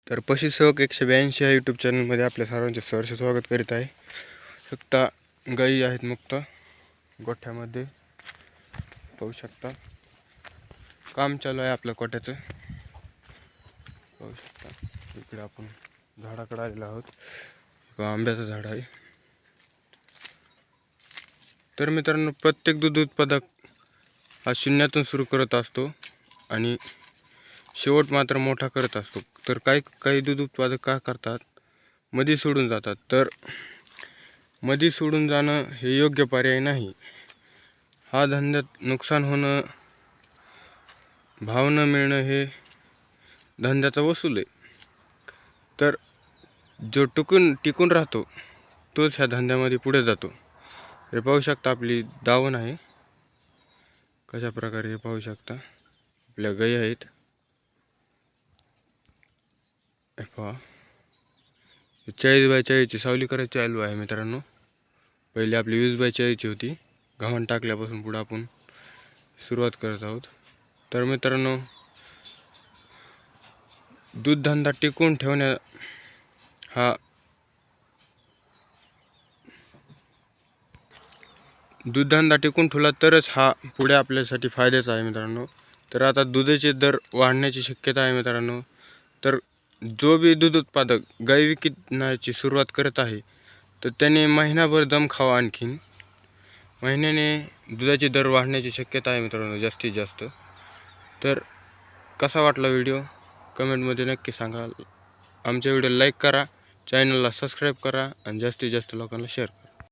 तर पशुसेवक 182 या यूट्यूब चॅनलमध्ये आपल्या सर्वांचे सहर्ष स्वागत करीत आहे. फक्त गायी आहेत मुक्त गोठ्यामध्ये, पाहू शकता. काम चालू आहे आपल्या गोठ्याचं, पाहू शकता. इकडे आपण झाडाकडे आलेलो आहोत, आंब्याचं झाड आहे. तर मित्रांनो, प्रत्येक दूध उत्पादक हा शून्यातून सुरू करत असतो आणि शेवट मात्र मोठा करत असतो. तर काही दूध उत्पादक काय करतात, मध्ये सोडून जातात. तर मध्ये सोडून जाणं हे योग्य पर्याय नाही. हा धंद्यात नुकसान होणं, भाव न मिळणं हे धंद्याचा वसूल आहे. तर जो टिकून राहतो तोच ह्या धंद्यामध्ये पुढे जातो. हे पाहू शकता, आपली दावण आहे कशा प्रकारे, हे पाहू शकता. आपल्या गायी आहेत, पहा. 40x40 सावली करायची चालू आहे मित्रांनो. पहिले आपली 20x40 होती. गव्हाण टाकल्यापासून पुढे आपण सुरुवात करत आहोत. तर मित्रांनो, दूध धंदा टिकून ठेवण्या हा दूध धंदा टिकून ठेवला तरच हा पुढे आपल्यासाठी फायद्याचा आहे मित्रांनो. तर आता दुधाचे दर वाढण्याची शक्यता आहे मित्रांनो. तर जो बी दूध उत्पादक गाय विकण्याची सुरुवात करत आहे, तर त्याने महिनाभर दम खावा. आणखीन महिन्याने दुधाचे दर वाढण्याची शक्यता आहे मित्रांनो, जास्तीत जास्त. तर कसा वाटला व्हिडिओ कमेंटमध्ये नक्की सांगा. आमच्या व्हिडिओ लाईक करा, चॅनलला सबस्क्राईब करा आणि जास्तीत जास्त लोकांना शेअर करा.